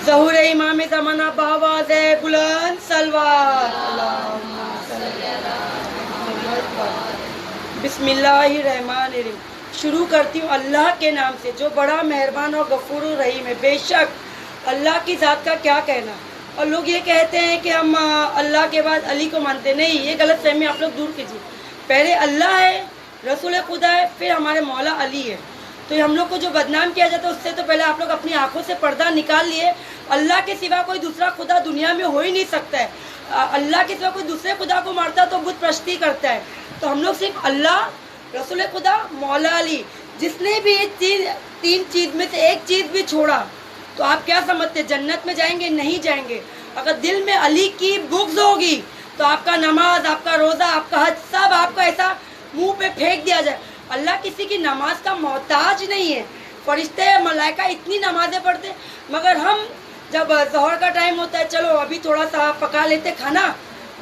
ज़हूर इमाम ज़माना बआवाज़ बुलंद सलवात। बिस्मिल्लाहिर्रहमानिर्रहीम। शुरू करती हूँ अल्लाह के नाम से जो बड़ा मेहरबान और गफूर रहीम है। बेशक अल्लाह की ज़ात का क्या कहना। और लोग ये कहते हैं कि हम अल्लाह के बाद अली को मानते नहीं, ये गलत फहमी आप लोग दूर कीजिए। पहले अल्लाह है, रसूल खुदा है, फिर हमारे मौला अली है। तो हम लोग को जो बदनाम किया जाता है उससे तो पहले आप लोग अपनी आंखों से पर्दा निकाल लिए। अल्लाह के सिवा कोई दूसरा खुदा दुनिया में हो ही नहीं सकता है। अल्लाह के सिवा कोई दूसरे खुदा को मारता तो बुत परस्ती करता है। तो हम लोग सिर्फ अल्लाह, रसूल खुदा, मौला अली, जिसने भी ये तीन चीज़ में से एक चीज़ भी छोड़ा तो आप क्या समझते, जन्नत में जाएंगे? नहीं जाएंगे। अगर दिल में अली की बुग़्ज़ होगी तो आपका नमाज, आपका रोज़ा, आपका हज सब आपका ऐसा मुंह पे फेंक दिया जाए। अल्लाह किसी की नमाज का मोहताज नहीं है। फरिश्ते मलाइका इतनी नमाजें पढ़ते, मगर हम जब ज़ोहर का टाइम होता है, चलो अभी थोड़ा सा पका लेते खाना,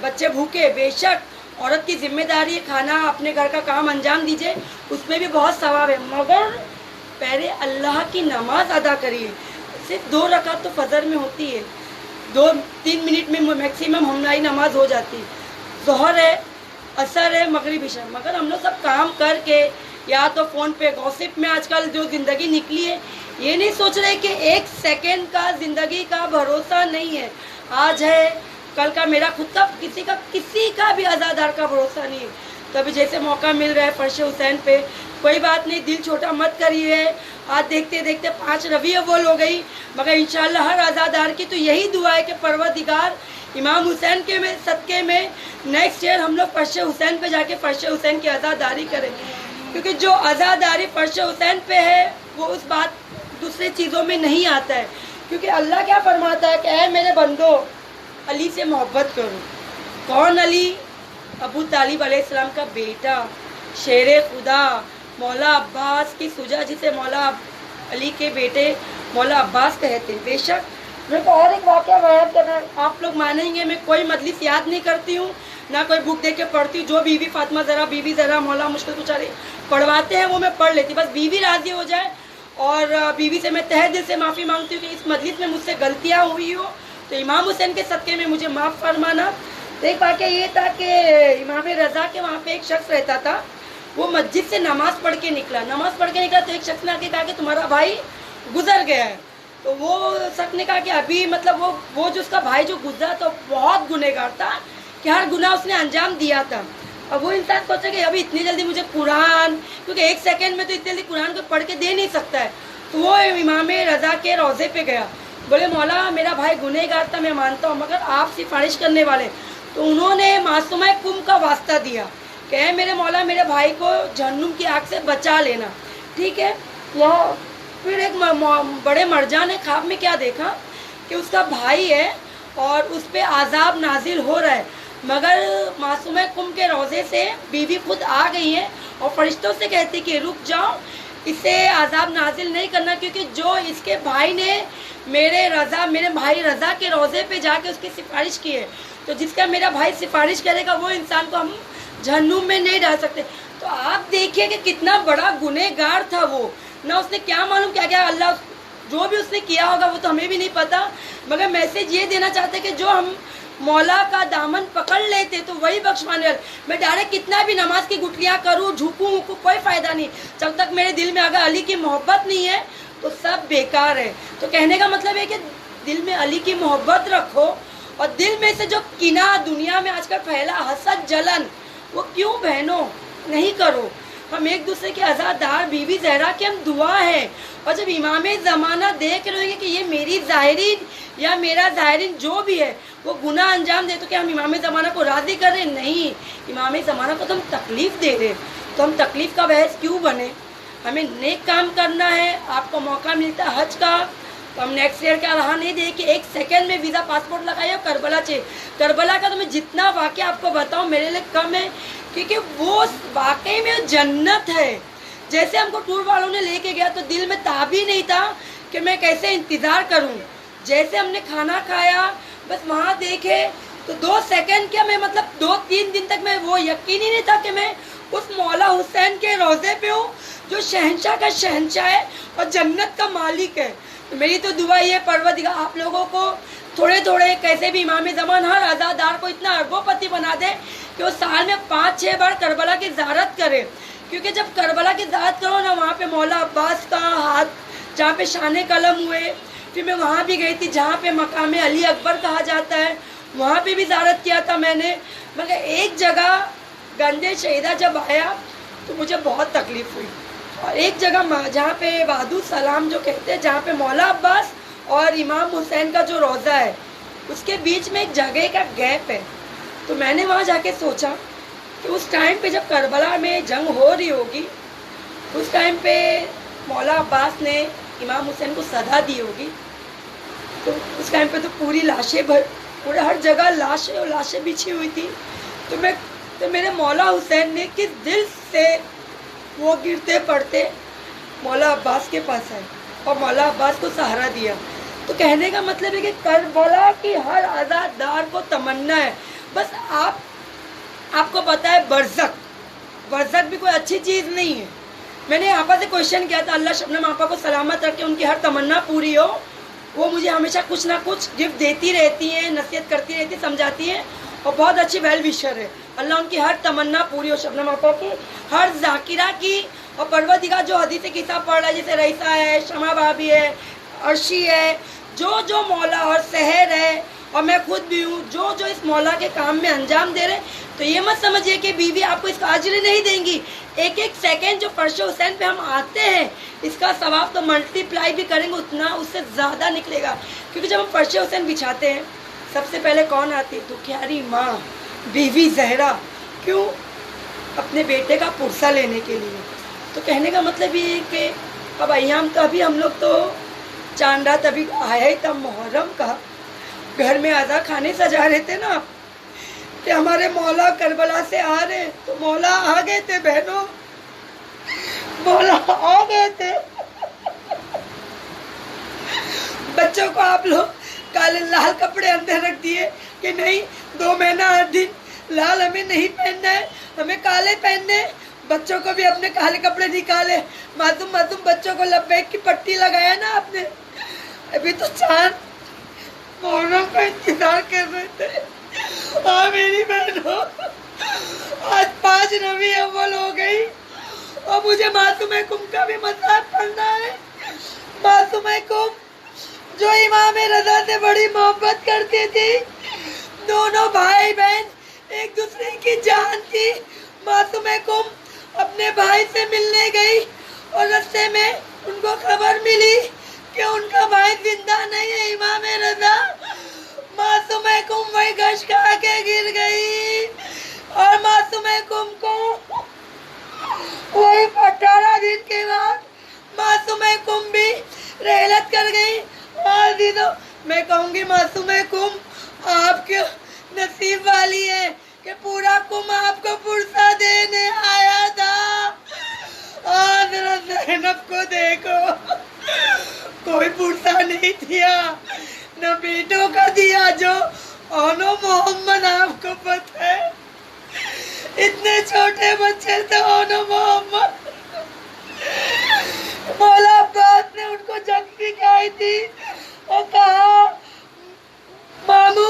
बच्चे भूखे। बेशक औरत की जिम्मेदारी है खाना, अपने घर का काम अंजाम दीजिए, उसमें भी बहुत सवाब है। मगर पहले अल्लाह की नमाज अदा करिए। सिर्फ 2 रकात तो फजर में होती है, 2-3 मिनट में मैक्सिमम हमारी नमाज हो जाती है। ज़ोहर है, असर है, मगरिब इशा। मगर हम लोग सब काम करके या तो फ़ोन पे गॉसिप में आजकल जो ज़िंदगी निकली है, ये नहीं सोच रहे कि 1 सेकेंड का ज़िंदगी का भरोसा नहीं है। आज है, कल का मेरा खुद का किसी का भी आज़ादार का भरोसा नहीं है। तो अभी जैसे मौका मिल रहा है फर्श हुसैन पे, कोई बात नहीं, दिल छोटा मत करिए। आज देखते देखते 5 रबीउल अव्वल हो गई, मगर इंशाअल्लाह हर आज़ादार की तो यही दुआ है कि परवरदिगार इमाम हुसैन के में सदक़े में नेक्स्ट ईयर हम लोग फर्श हुसैन पे जाके फर्श हुसैन की आज़ादारी करें। क्योंकि जो आज़ादारी फर्श हुसैन पे है वो उस बात दूसरे चीज़ों में नहीं आता है। क्योंकि अल्लाह क्या फरमाता है कि ऐ मेरे बंदो, अली से मोहब्बत करो। कौन अली? अबू तालिब अलैहिस्सलाम का बेटा, शेर खुदा, मौला अब्बास की सुजा, जिसे मौला अली के बेटे मौला अब्बास कहते हैं। बेशक मेरे को और एक वाक़या बयान करना है, आप लोग मानेंगे मैं कोई मजलिस याद नहीं करती हूँ, ना कोई बुक देख के पढ़ती हूँ। जो बीवी फातिमा ज़रा, बीवी ज़रा, मौला मुश्किल कुचारी पढ़वाते हैं वो मैं पढ़ लेती, बस बीवी राज़ी हो जाए। और बीवी से मैं तहे दिल से माफ़ी मांगती हूँ कि इस मजलिस में मुझसे गलतियाँ हुई हो तो इमाम हुसैन के सदक़े में मुझे माफ़ फरमाना। तो एक वाक़या ये था कि इमाम रज़ा के वहाँ पे एक शख्स रहता था, वो मस्जिद से नमाज़ पढ़ के निकला तो एक शख्स ने आके कहा कि तुम्हारा भाई गुजर गया है। तो वो शख्स ने कहा कि अभी मतलब वो जो उसका भाई जो गुजरा तो बहुत गुनहगार था कि हर गुनाह उसने अंजाम दिया था। अब वो इंसान सोचा कि अभी इतनी जल्दी मुझे कुरान, क्योंकि 1 सेकेंड में तो इतनी जल्दी कुरान को पढ़ के दे नहीं सकता है। तो वो इमाम रज़ा के रोज़े पे गया, बोले मौला मेरा भाई गुनहगार था, मैं मानता हूँ, मगर आप सिफारिश करने वाले। तो उन्होंने मासूमा कुम का वास्ता दिया कि मेरे मौला मेरे भाई को जहन्नुम की आग से बचा लेना। ठीक है। यहाँ फिर एक बड़े मर्जा ने ख्वाब में क्या देखा कि उसका भाई है और उस पर आज़ाब नाजिल हो रहा है, मगर मासूमा कुम के रोज़े से बीवी खुद आ गई है और फरिश्तों से कहती कि रुक जाओ, इसे आज़ाब नाजिल नहीं करना, क्योंकि जो इसके भाई ने मेरे भाई रज़ा के रोज़े पे जाके उसकी सिफारिश की है, तो जिसका मेरा भाई सिफारिश करेगा वो इंसान को हम जहन्नुम में नहीं डाल सकते। तो आप देखिए कि कितना बड़ा गुनहगार था वो। ना उसने क्या मालूम क्या क्या, अल्लाह जो भी उसने किया होगा वो तो हमें भी नहीं पता, मगर मैसेज ये देना चाहते कि जो हम मौला का दामन पकड़ लेते तो वही बख्शवाने वाला। मैं डायरेक्ट कितना भी नमाज की गुटलियाँ करूँ, झुकूँ, कोई फ़ायदा नहीं। जब तक मेरे दिल में अगर अली की मोहब्बत नहीं है तो सब बेकार है। तो कहने का मतलब है कि दिल में अली की मोहब्बत रखो, और दिल में से जो किना दुनिया में आजकल फैला, हसद, जलन, वो क्यों बहनों नहीं करो। हम एक दूसरे के आज़ादार, बीवी ज़हरा की हम दुआ है। और जब इमाम ज़माना देख रहे हैं कि ये मेरी ज़ाहिरीन या मेरा ज़ाहिरीन जो भी है वो गुनाह अंजाम दे, तो क्या हम इमाम ज़माना को राज़ी कर रहे? नहीं, इमाम ज़माना को तो हम तकलीफ़ दे रहे, तो हम तकलीफ़ का बहस क्यों बने। हमें नेक काम करना है। आपको मौका मिलता है हज का, तो हम नेक्स्ट ईयर का रहा नहीं दे कि 1 सेकेंड में वीज़ा पासपोर्ट लगाइए करबला चाहिए। करबला का तो मैं जितना वाक़या आपको बताऊँ मेरे लिए कम है, क्योंकि वो वाकई में जन्नत है। जैसे हमको टूर वालों ने लेके गया तो दिल में ताबी नहीं था कि मैं कैसे इंतज़ार करूं। जैसे हमने खाना खाया बस वहाँ देखे तो 2 सेकंड क्या, मैं मतलब 2-3 दिन तक मैं वो यकीन ही नहीं था कि मैं उस मौला हुसैन के रोज़े पे हूँ जो शहंशाह का शहंशाह है और जन्नत का मालिक है। तो मेरी तो दुआ ये परवरदिगार आप लोगों को थोड़े थोड़े कैसे भी इमाम ज़मान हर अज़ादार को इतना अरबोपति बना दे कि वो साल में 5-6 बार करबला की ज़ियारत करे। क्योंकि जब करबला की ज़ियारत करो ना, वहाँ पे मौला अब्बास का हाथ जहाँ पे शान कलम हुए, फिर मैं वहाँ भी गई थी जहाँ पे मकाम अली अकबर कहा जाता है, वहाँ पे भी ज़ियारत किया था मैंने। मगर एक जगह गंजे शहीदा जब आया तो मुझे बहुत तकलीफ़ हुई। और एक जगह जहाँ पे वादू सलाम जो कहते हैं, जहाँ पे मौला अब्बास और इमाम हुसैन का जो रोज़ा है उसके बीच में एक जगह का गैप है। तो मैंने वहाँ जाके सोचा कि उस टाइम पे जब करबला में जंग हो रही होगी, उस टाइम पे मौला अब्बास ने इमाम हुसैन को सदा दी होगी, तो उस टाइम पे तो पूरी लाशें पूरे हर जगह लाशें और लाशें बिछी हुई थी। तो मेरे मौला हुसैन ने किस दिल से वो गिरते पड़ते मौला अब्बास के पास आए और मौला अब्बास को सहारा दिया। तो कहने का मतलब है कि करबला की हर आज़ादार को तमन्ना है, बस आपको पता है बरज़क भी कोई अच्छी चीज़ नहीं है। मैंने आपा से क्वेश्चन किया था, अल्लाह शबनम आपा को सलामत रखे, उनकी हर तमन्ना पूरी हो। वो मुझे हमेशा कुछ ना कुछ गिफ्ट देती रहती हैं, नसीहत करती रहती है, समझाती हैं और बहुत अच्छी वेल विशर है। अल्लाह उनकी हर तमन्ना पूरी हो, शबनम आपा की हर जाकिरा की। और परवरदिगार जो हदीस किताब पढ़ रहा है, जैसे रईसा है, शमा भाभी है, अर्शी है, जो मौला और सहर है और मैं खुद भी हूँ, जो इस मौला के काम में अंजाम दे रहे, तो ये मत समझिए कि बीवी आपको इसका अजर नहीं देंगी। एक एक सेकंड जो फर्श हुसैन पे हम आते हैं, इसका सवाब तो मल्टीप्लाई भी करेंगे उतना, उससे ज़्यादा निकलेगा। क्योंकि जब हम फर्श हुसैन बिछाते हैं, सबसे पहले कौन आती है? दुखियारी माँ, बीवी जहरा। क्यों? अपने बेटे का पुरसा लेने के लिए। तो कहने का मतलब ये है कि अब अय्याम तो अभी हम लोग तो चांद रात अभी आया ही था मुहर्रम का, घर में आधा खाने सजा रहे थे ना कि हमारे मौला करबला से आ रहे, तो मौला आ गए थे बहनों, मौला आ गए थे। बच्चों को आप लोग काले लाल कपड़े अंदर रख दिए कि नहीं 2 महीना 8 दिन लाल हमें नहीं पहनना है, हमें काले पहनने। बच्चों को भी अपने काले कपड़े निकाले, मासूम बच्चों को लब्बैक की पट्टी लगाया ना आपने। अभी तो चांद मोहर्रम का इंतजार कर रहे थे। हाँ मेरी बहनों, आज 5 रबी अव्वल हो गई और मुझे मासूम कुम का भी मजाक पढ़ना है। मासूम कुम जो इमाम रजा से बड़ी मोहब्बत करती थी, दोनों भाई बहन एक दूसरे की जान थी। मासूम कुम अपने भाई से मिलने गई और रास्ते में उनको खबर मिली कि उनका भाई जिंदा नहीं है, इमाम रजा। मासूम कुम वही गश खा के गिर गई और मासूम कुम को वही 18 दिन के बाद मासूम कुम भी रहलत कर गई। और दीदो मैं कहूँगी मासूम कुम आपके नसीब वाली है कि पूरा कुम आपको पुरसा देने आया था। और जरा ज़ैनब को देखो, कोई पुरसा नहीं दिया, न बेटों का दिया जो ओनो मोहम्मद आपको पता है, इतने छोटे बच्चे थे ओनो मोहम्मद। मौला अब्बास ने उनको जंग सिखाई थी और कहा मामू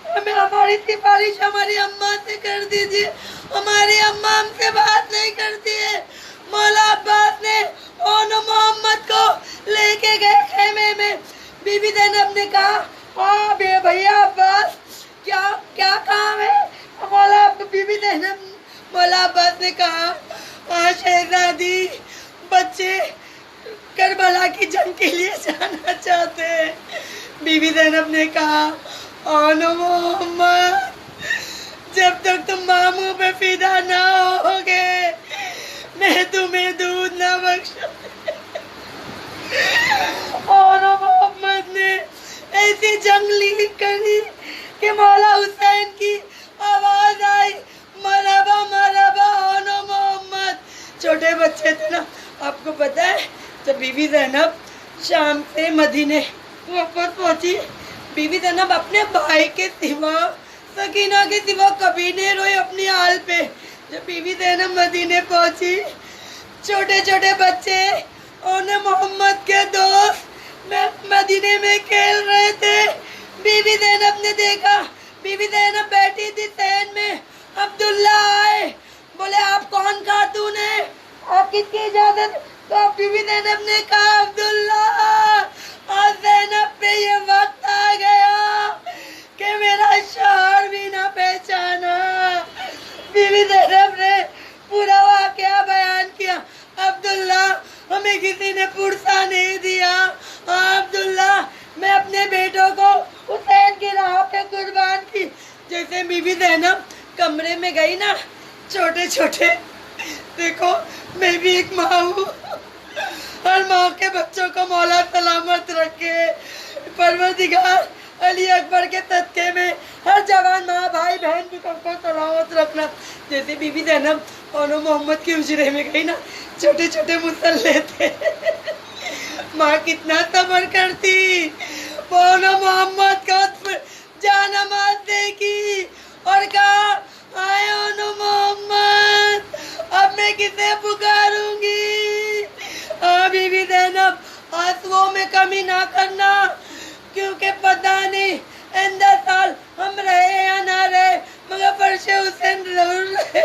हमें हमारी सिफारिश हमारी अम्मा से कर दीजिए, हमारी अम्मा हमसे बात नहीं करती है। मौला अब्बास ने ओनो मोहम्मद को लेके गए खेमे में। बीबी ज़ैनब ने कहा हाँ भैया अब्बास क्या काम है? मौला अब्बास ने कहा हाँ शहजादी, बच्चे करबला की जंग के लिए जाना चाहते हैं। बीबी ज़ैनब ने कहा ओनो मोहम्मद, जब तक तुम मामू पे फिदा ना होगे मैं तुम्हें दूध ना बख्शूं। ओनो मोहम्मद ने ऐसी जंगली करी कि मौला हुसैन की आवाज आई मरहबा मरहबा ओनो मोहम्मद। छोटे बच्चे थे ना, आपको पता है जब बीबी ज़ैनब शाम से मदीने वापस पहुंची, बीबी ज़ैनब अपने भाई के सिवा, सकीना के सिवा कभी नहीं रोई अपनी हाल पे। जब बीवी ज़ैनब मदीने पहुंची, छोटे छोटे बच्चे और मोहम्मद के दोस्त मदीने में खेल रहे थे। बीवी ज़ैनब ने देखा, बीवी ज़ैनब बैठी थी सहन में। अब्दुल्ला आए, बोले आप कौन खातून है, आप किसकी इजाजत? तो बीवी ज़ैनब ने कहा अब्दुल्ला, आज ज़ैनब पे ये वक्त आ गया कि मेरा शौहर भी ना पहचाना। बीवी ज़ैनब ने पूरा वाकया बयान किया। अब्दुल्ला, हमें किसी ने पुरसा नहीं दिया। अब्दुल्ला, मैं अपने बेटों को हुसैन की राह पे कुर्बान की। जैसे बीवी ज़ैनब कमरे में गई ना, छोटे छोटे, देखो मैं भी एक माँ हूँ, हर माँ के बच्चों को मौला सलामत रखे। परवरदिगार अली अकबर के सदके में हर जवान माँ भाई बहन की सबको सलामत रखना। जैसे बीवी ज़ैनब और मोहम्मद की हुजरे में गई ना, छोटे छोटे मुसल्ले थे, माँ कितना सब्र करती। वो मोहम्मद को जानमाज देखी और कहा, आए मोहम्मद, अब मैं किसे पुकारूंगी? बीवी ज़ैनब, आंसुओं में कमी ना करना, क्योंकि पता नहीं इंदा साल हम रहे या ना रहे, मगर फर्शे हुसैन जरूर रहे।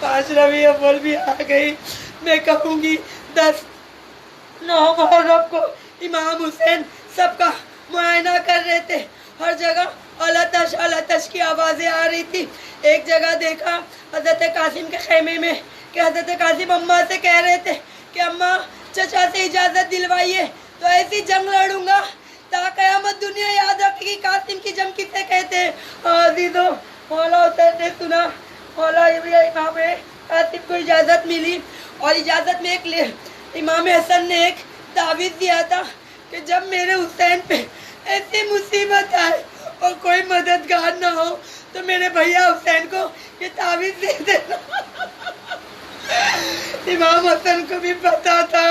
5 रबी अव्वल भी आ गई। मैं कहूँगी 10-9 मुहर्रम को इमाम हुसैन सबका मुआयना कर रहे थे। हर जगह अला तश की आवाज़ें आ रही थी। एक जगह देखा हज़रत कासिम के खेमे में कि हज़रत कासिम अम्मा से कह रहे थे कि अम्मा, चचा से इजाज़त दिलवाइए, तो ऐसी जंग लड़ूंगा ता क़यामत दुनिया याद रखेगी कासिम की जंग किसे कहते हैं। अज़ीज़ों, मौला हुसैन ने सुना, मौला इमाम कासिम को इजाज़त मिली और इजाज़त में इमाम हसन ने एक तावीज़ दिया था कि जब मेरे हुसैन पे ऐसी मुसीबत आए और कोई मददगार ना हो तो मेरे भैया हुसैन को ये तावीज़ दे देना। इमाम हसन को भी पता था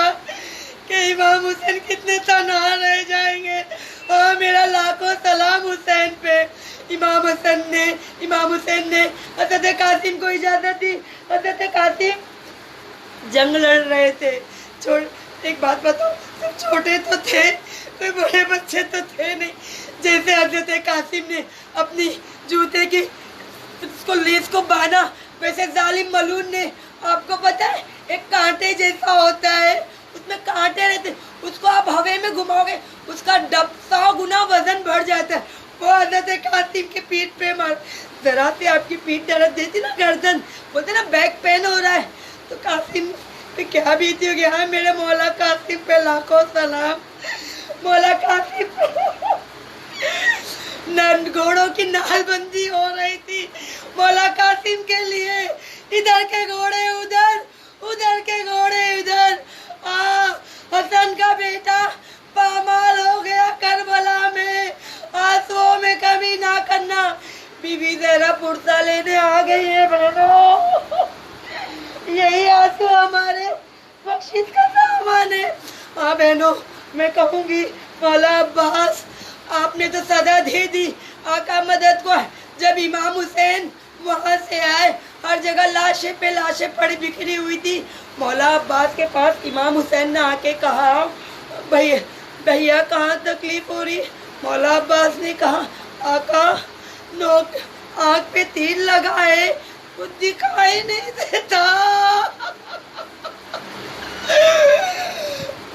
कि इमाम हुसैन कितने तनहा रह जाएंगे। और मेरा लाखों सलाम हुसैन पे। इमाम हुसैन ने हज़रत कासिम को इजाज़त दी। हज़रत कासिम जंग लड़ रहे थे। एक बात बताओ, सब छोटे तो थे, कोई बड़े बच्चे तो थे नहीं। जैसे हज़रत कासिम ने अपनी जूते की उसको लेस को बांधा, वैसे जालिम मलून ने, आपको पता है एक कांटे जैसा होता है, उसमें कांटे रहते, उसको आप हवा में घुमाओगे उसका 100 गुना वजन बढ़ जाता है। वो हज़रत कासिम के पीठ पे मार, जरा से आपकी पीठ दर्द देती ना, गर्दन, बोलते ना बैक पेन हो रहा है, तो कासिम पे क्या बीती होगी। हाँ, मेरे मौला कासिम पे लाखों सलाम। मौला कासिम घोड़ों की नालबंदी हो रही थी मौला कासिम के लिए। इधर के घोड़े उधर, उधर के घोड़े इधर। हसन का बेटा पामाल हो गया करबला में, आंसुओं में कमी ना करना। बीबी ज़हरा पुरसा लेने आ गई है बहनों, यही आंसू हमारे बख्शिश का सामान है। हाँ बहनों, मैं कहूँगी मौला अब्बास, आपने तो सदा दे दी आका मदद को। जब इमाम हुसैन वहाँ से आए, हर जगह लाशें पे लाशें पड़ी बिखरी हुई थी। मौला अब्बास के पास इमाम हुसैन ने आके कहा, भैया कहाँ तकलीफ हो रही? मौला अब्बास ने कहा, आका नोक आँख पे तीर लगा है, कुछ दिखाई नहीं देता।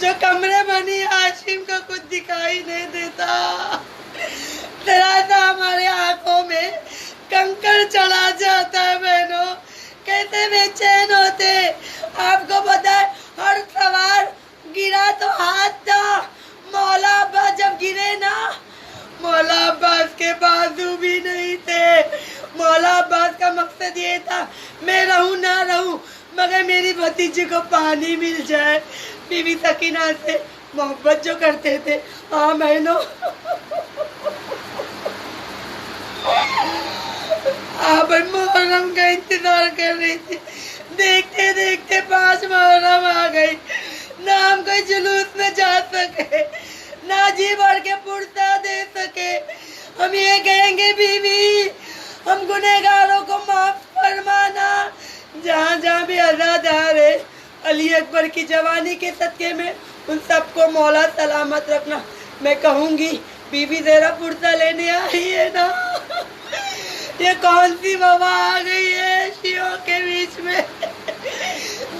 जो कमरे बनी हाशिम को कुछ दिखाई नहीं देता। जरा सा हमारे आंखों में कंकड़ चढ़ा जाता है बहनों, कैसे बेचैन होते। आपको पता है हर सवार गिरा तो हाथ था, मौला अब्बास जब गिरे ना, मौला अब्बास के बाजू भी नहीं थे। मौला अब्बास का मकसद ये था, मैं रहूं ना रहूं मगर मेरी भतीजी को पानी मिल जाए। बीवी सकीना से मोहब्बत जो करते थे। हाँ बहनों, आप मुहर्रम का इंतजार कर रही थी, देखते देखते 5 मुहर्रम आ गई, ना हम कोई जुलूस में जा सके, ना जी भर के पुरसा दे सके। हम ये कहेंगे बीवी, हम गुनहगारों को माफ जहाँ जहाँ भी अज़ादार है, अली अकबर की जवानी के सदके में उन सबको मौला सलामत रखना। मैं कहूँगी बीबी ज़रा पुरसा लेने आई है ना, ये कौन सी वबा आ गई है शियों के बीच में,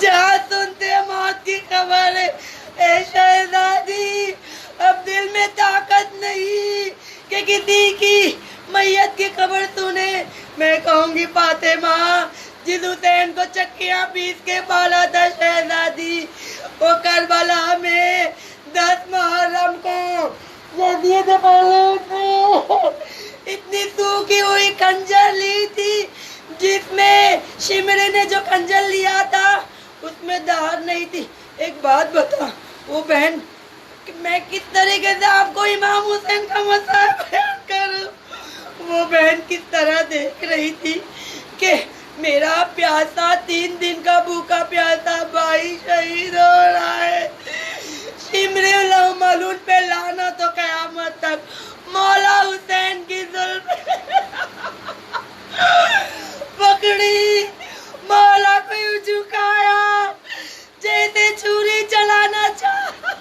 जहाँ सुनते मौत की खबर है। ए शहजादी, अब दिल में ताकत नहीं कि किसी की मैयत की खबर सुने। मैं कहूँगी फातिमा, जिस हुसैन को चक्कियाँ पीस के पाला था शहजादी, वो करबला में 10 मुहर्रम को यजीद इतनी सूखी हुई खंजर ली थी, जिसमें शिमरे ने जो खंजर लिया था उसमें धार नहीं थी। एक बात बता वो बहन, मैं किस तरीके से आपको इमाम हुसैन का मसला बयान करूं। वो बहन किस तरह देख रही थी कि मेरा प्यासा 3 दिन का भूखा प्यासा भाई शहीद हो रहा है। शिमरे मलून पे लाना तो कयामत तक, मौला हुसैन की जुल्म पकड़ी, मौला को यूं झुकाया जैसे छुरी चलाना चाहा।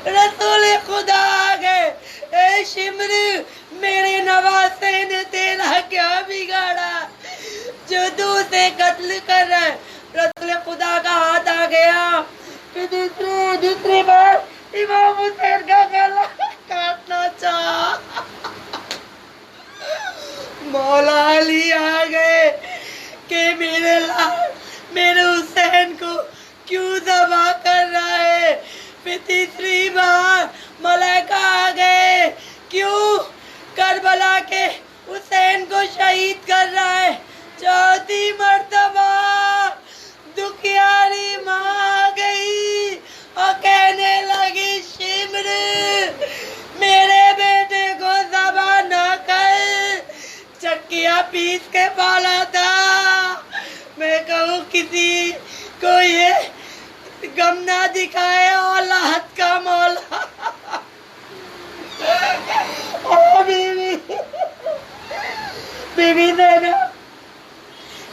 रसूल खुदा आ गए, ए शिमरे, मेरे नवासे ने तेरा क्या बिगाड़ा जो तू से कत्ल कर रहा है। रसूल खुदा का हाथ आ गया, फिर दूसरी बार इमाम हुसैन का गला काटना चाहा। मौला अली आ गए कि मेरे हुसैन को क्यों ज़बा कर रहा है। फिर तीसरी बार मलाइका आ गए, क्यों करबला के हुसैन को शहीद कर रहा है। चौथी मर्तबा दुखियारी माँ आ गई और कहने लगी, शिमरे, मेरे बेटे को ज़बा न कर, चक्कियाँ पीस के पाला था। मैं कहूँ किसी को ये गम ना दिखाए औलाद का मौला। ओ बीवी ज़ैनब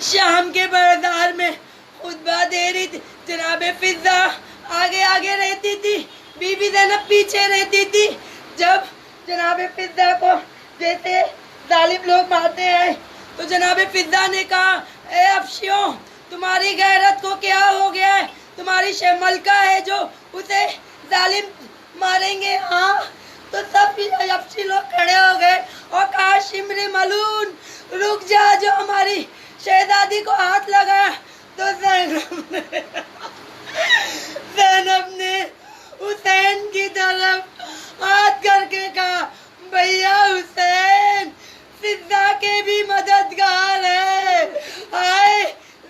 शाम के बाजार में खुतबा दे रही थी। जनाबे फिजा आगे आगे रहती थी, बीवी ज़ैनब पीछे रहती थी। जब जनाबे फिजा को जैसे जालिम लोग मारते हैं तो जनाबे फिजा ने कहा, ए अफशियों, तुम्हारी गैरत को क्या हो गया है? तुम्हारी मलका है जो उसे जालिम मारेंगे। हाँ, तो सब अफशी लोग खड़े हो गए और कहा, शिमरे मलून रुक जा, जो हमारी शहजादी को हाथ लगा। तो ज़ैनब ने हुसैन की तरफ हाथ करके कहा, भैया हुसैन फिजा के भी मददगार है। हाय,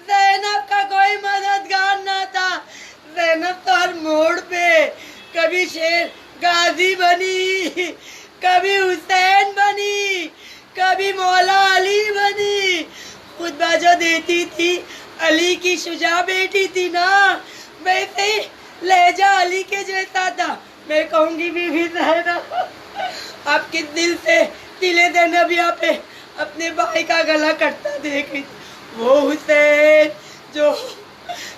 ज़ैनब का कोई मददगार ना था। ज़ैनब तो हर मोड़ पे कभी शेर गाजी बनी, कभी हुसैन बनी, कभी मौला अली बनी। खुतबा जो देती थी, अली की शुजा बेटी थी ना, वैसे ही लहजा अली के जैसा था। मैं कहूँगी बीवी ज़ैनब, आप किस दिल से दिले ज़ैनबिया पे अपने भाई का गला कटता देख रही। वो हुसैन जो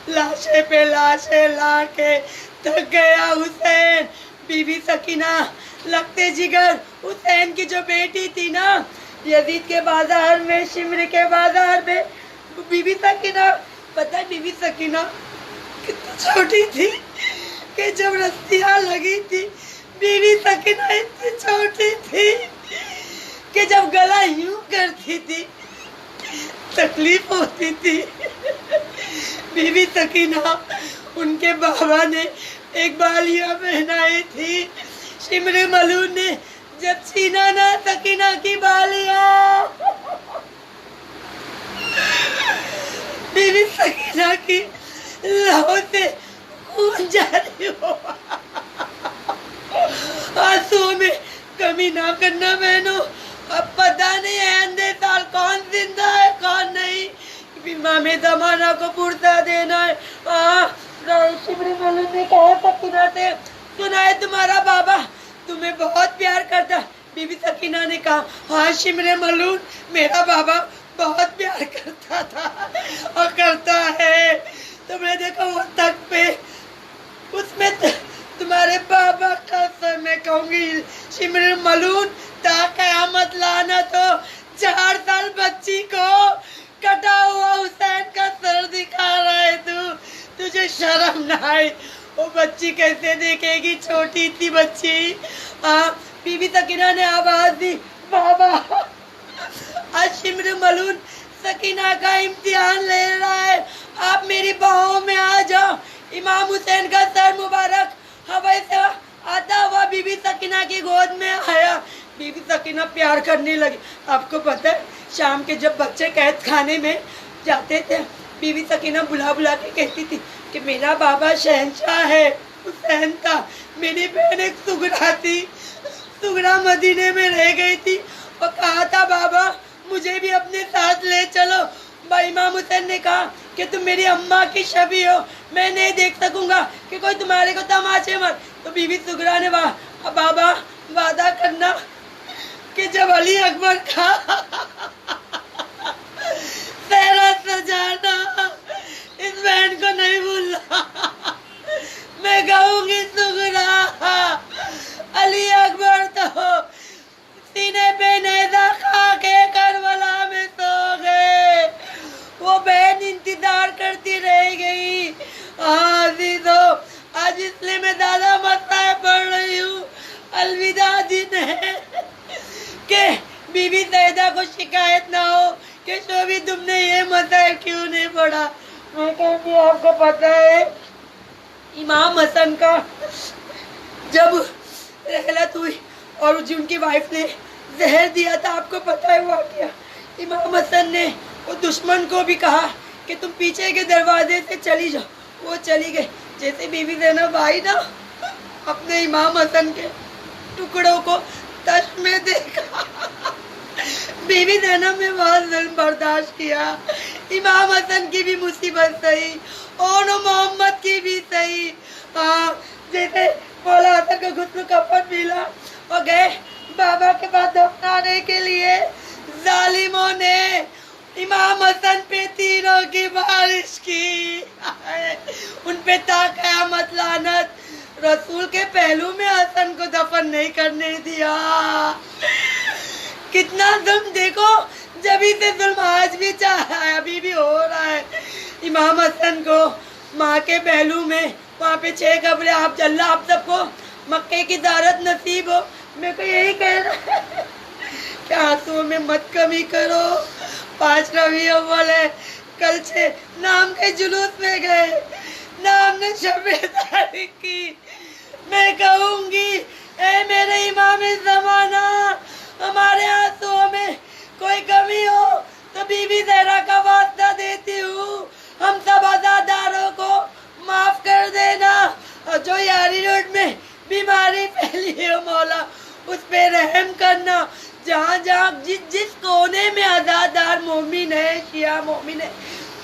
लाशे पे लाशे ला के थक गया हुसैन। बीबी सकीना लगते जिगर हुसैन की जो बेटी थी ना, यजीद के बाजार में, शिमर के बाजार में, बीबी सकीना, पता है बीबी सकीना कितनी छोटी थी कि जब रस्सियाँ लगी थी, बीबी सकीना इतनी छोटी थी कि जब गला यूं करती थी तकलीफ होती थी। बीबी सकीना, उनके बाबा ने एक बालियाँ पहनाई थी। शिमरे मलून ने जब छीना ना सकीना की बालियाँ, बीबी सकीना की लहू से खून जारी हो। आंसुओं में कमी ना करना बहनों। अब पता नहीं आंदे साल कौन जिंदा है कौन नहीं, बीमा में जमाना को पुरता देना है। शिमरी मलून ने कहा सकीना से, सुना है तुम्हारा बाबा तुम्हें बहुत प्यार करता। बीबी सकीना ने कहा, हाँ शिमरे मलून, मेरा बाबा बहुत प्यार करता था और करता है। तो मैंने देखा वो तक पे उसमें तुम्हारे बाबा का सर मैं कहूँगी शिमर मलून ता कयामत लाना। तो 4 साल बच्ची को कटा हुआ हुसैन का सर दिखा रहा है तुझे शर्म ना आए? वो बच्ची कैसे देखेगी, छोटी सी बच्ची। बीबी सकीना ने आवाज दी, बाबा आज शिमर मलून सकीना का इम्तिहान ले रहा है, आप मेरी बाहों में आ जाओ। इमाम हुसैन का सर मुबारक हवाई से आता हुआ बीबी सकीना की गोद में आया। बीबी सकीना प्यार करने लगी। आपको पता है शाम के जब बच्चे कैद खाने में जाते थे, बीबी सकीना बुला बुला के कहती थी कि मेरा बाबा शहंशाह है हुसैन का। मेरी बहन एक सुगरा थी, सुगरा मदीने में रह गई थी और कहा था बाबा मुझे भी अपने साथ ले चलो। इमाम हुसैन ने कहा कि तुम मेरी अम्मा की शबी हो, मैं नहीं देख सकूंगा कि कोई तुम्हारे को तमाचे मत। तो बीबी सुगरा ने बाबा वादा करना कि जब अली अकबर का सेहरा सजाना इस बहन को नहीं भूलना। मैं कहूंगी सुगरा अली अकबर तो सीने पे नेज़ा खा के करबला में सो गए। वो बहन इंतजार करती रह गई। आज इसलिए मैं ज्यादा मसाए पढ़ रही हूँ। अलविदा दिन है कि बीबी सैदा को शिकायत ना हो कि शोभी तुमने ये मसाए क्यों नहीं पढ़ा। मैं कहती आपको पता है इमाम हसन का जब रहलत हुई और उनकी वाइफ ने जहर दिया था, आपको पता है हुआ क्या? इमाम हसन ने वो दुश्मन को भी कहा कि तुम पीछे के दरवाजे से चली जाओ। वो चली गई। जैसे बीबी ज़ैनब आई ना, अपने इमाम हसन के टुकड़ों को तश में देखा। बीबी ज़ैनब ने बहुत जुल्म बर्दाश्त किया। इमाम हसन की भी मुसीबत सही और मोहम्मद की भी सही। जैसे मौला हसन को गुस्ल कफन मिला और गए बाबा के पास दफनाने के लिए, जालिमों ने इमाम हसन पे तीरों की बारिश की। उन पे ता कयामत लानत। रसूल के पहलू में हसन को दफन नहीं करने दिया। कितना जुल्म देखो, जभी से जुल्म आज भी चाह रहा है, अभी भी हो रहा है। इमाम हसन को माँ के पहलू में वहाँ पे 6 कब्रें। आप अल्लाह आप सबको मक्के की ज़ियारत नसीब हो। मेरे को यही कहना है कि आंसुओं में मत कमी करो। 5 रबीउल अव्वल है, कल 6 नाम के जुलूस में गए, नाम ने शब तारीख की। मैं कहूँगी ए मेरे इमाम ज़माना, हमारे आंसुओं में कोई कमी हो तो बीबी ज़हरा का वास्ता देती हूँ, हम सब आज़ादारों को माफ कर देना। और जो यारी रोड में बीमारी फैली है मौला उस पे रहम करना। जहाँ जहाँ जिस कोने में आज़ादार मोमिन है, शिया मोमिन है,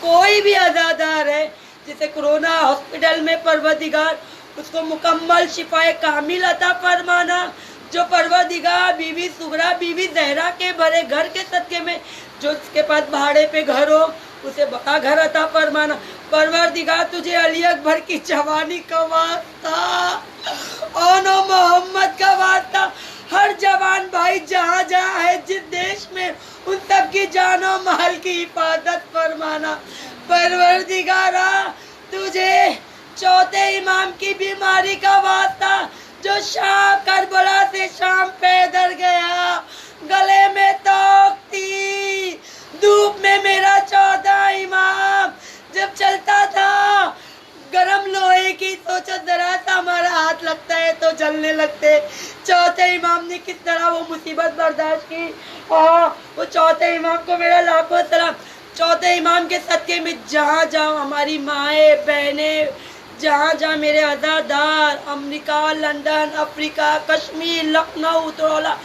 कोई भी आज़ादार है, जैसे कोरोना हॉस्पिटल में परवरदिगार उसको मुकम्मल शिफाए कामिल अता फरमाना। जो परवरदिगार बीबी सुगरा बीबी ज़हरा के भरे घर के सदके में जो उसके पास भाड़े पे घर हो उसे बड़ा घर अता फरमाना। परवरदिगार तुझे अली अकबर की जवानी का वास्ता और मोहम्मद का वास्ता, हर जवान भाई जहाँ जहाँ है जिस देश में, उन सब की जानो माल की हिफाजत फरमाना। परवरदिगारा तुझे चौथे इमाम की बीमारी का वास्ता, जो शाम करबला से शाम पैदल गया, गले में तोक थी, धूप में मेरा चौथा इमाम जब चलता था, गरम लोहे की सोचो जरा सा हमारा हाथ लगता है तो जलने लगते। चौथे इमाम ने किस तरह वो मुसीबत बर्दाश्त की। वो चौथे इमाम को मेरा लाखों सलाम। चौथे इमाम के सदके में जहाँ जहाँ हमारी माएँ बहनें, जहाँ जहाँ मेरे अज़ादार, America, London, Africa, Kashmir, Lucknow, Utraula,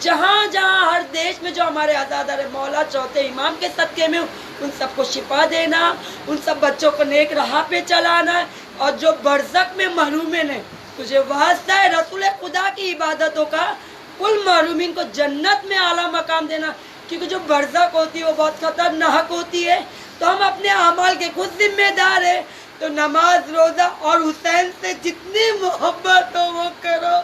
जहाँ जहाँ हर देश में जो हमारे आज़ादार है, मौला चौथे इमाम के सदके में उन सबको शिफा देना, उन सब बच्चों को नेक राह पे चलाना। और जो बरज़ख में महरूमिन है, तुझे वास्ता है रसूल खुदा की इबादतों का, उन महरूमिन को जन्नत में आला मकाम देना। क्योंकि जो बरज़ख होती है वो बहुत खतरनाक होती है। तो हम अपने अमाल के खुद जिम्मेदार है। तो नमाज, रोज़ा और हुसैन से जितनी मोहब्बत हो वो करो,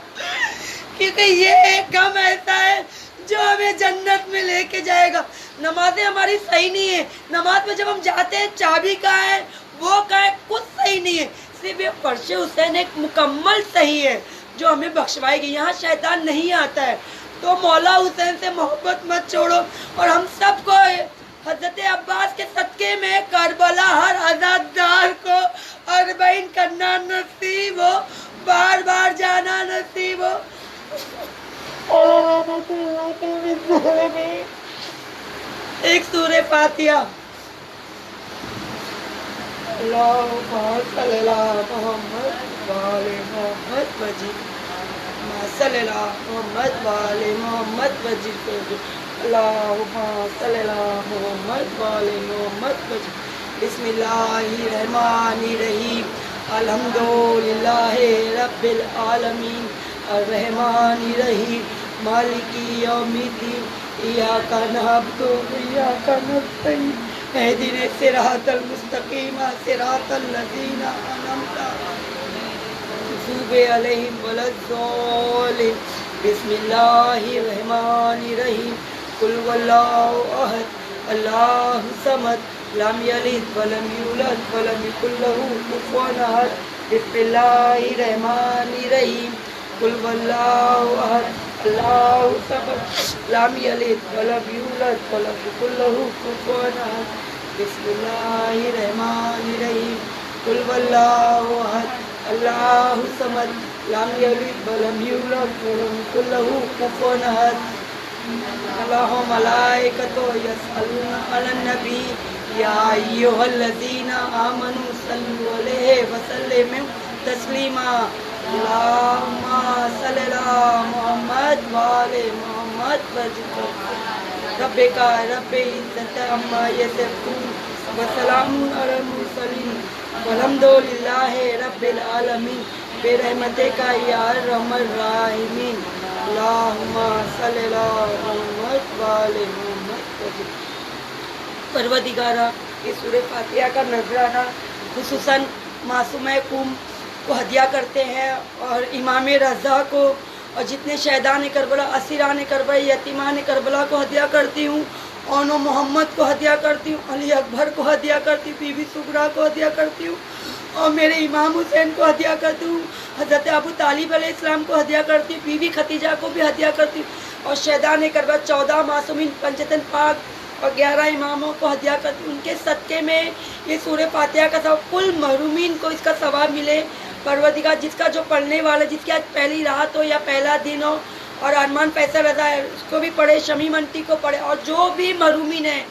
क्योंकि ये एक गम ऐसा है जो हमें जन्नत में लेके जाएगा। नमाजें हमारी सही नहीं है। नमाज में जब हम जाते हैं चाबी कहाँ है, वो कहाँ है, कुछ सही नहीं है। सिर्फ ये फर्श हुसैन एक मुकम्मल सही है जो हमें बख्शवाएगी। यहाँ शैतान नहीं आता है। तो मौला हुसैन से मोहब्बत मत छोड़ो। और हम सबको हज़रत अब्बास के सदके में करबला हर आज़ादार को अरबईन करना नसीब हो, बार बार जाना नसीब हो। एक सूरे फातिहा। अल्लाहुम्मा सल्ली अला मुहम्मद व आले मुहम्मद वजिद, सल्ली अला मुहम्मद व आले मुहम्मद वजिद, अल्लाहुम्मा सल्ली अला मुहम्मद व आले मुहम्मद वजिद। बिस्मिल्लाहिर रहमानिर रहीम, अल्हम्दुलिल्लाहि रब्बिल आलमीन, अर्रहमानिर रहीम, मालिकी यौमिद्दीन, इय्याका नअबुदु व इय्याका नस्तईन, इहदिना सिरातल मुस्तकीम, सिरातल लज़ीना अनअमता अलैहिम वलद्दॉलिन। बिस्मिल्लाहिर रहमानिर रहीम, कुल वल्लाहु अहद, अल्लाहु समद, लम यलिद वलम यूलद वलम यकुल लहू कुफुवन अहद। बिस्मिल्लाहिर रहमानिर रहीम, कुल वल्लाहु अहद, अल्लाहु समद, लम यलिद वलम यूलद वलम यकुल लहू कुफुवन अहद। बिस्मिल्लाहिर रहमानिर रहीम, कुल वल्लाहु अहद, अल्लाहु समद, लम यलिद वलम यूलद वलम यकुल लहू कुफुवन अहद। अल्लाहु मलाइकतु यसअलूना अलन नबी या अय्युहल्लज़ीना आमनू सल्लु अलैहि व सल्लिमू तस्लीमा। अल्लाहुम्मा सल्ली अला मुहम्मद व आले मुहम्मद वजिद रब्बिका रब्बिल इज्जति अम्मा यसिफून व सलामुन अलल मुरसलीन वल्हम्दुलिल्लाहि रब्बिल आलमीन बिरहमतिका या अर्हमर राहिमीन। अल्लाहुम्मा सल्ली अला मुहम्मद व आले मुहम्मद वजिद। परवदिगारा, इस सूरह फातिहा का नजराना खुसूसन मासूम कुम को हदिया करते हैं और इमाम रज़ा को और जितने शहदान करबला, असीरान करबला, यतीमान करबला को हदिया करती हूँ। ओनो मोहम्मद को हदिया करती हूँ, अली अकबर को हदिया करती हूँ, बीबी सुगरा को हदिया करती हूँ और मेरे इमाम हुसैन को हदिया करती हूँ। हज़रत अबू तालिब अलैहिस्सलाम को हदिया करती हूँ, बीबी खतीजा को भी हदिया करती हूँ और शहदान करबला 14 मासूमीन, पंजतन पाक और 11 इमामों को हदिया करती हूँ। उनके सदक़े में ये सूरह फातिहा का सब कुल महरूमीन को इसका सवाब मिले। परवदिगार, जिसका जो पढ़ने वाला, जिसकी आज पहली रात हो या पहला दिन हो और अरमान फैसल रज़ा है उसको भी पढ़े, शमीम आंटी को पढ़े और जो भी महरूमीन है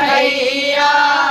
कन्हैया।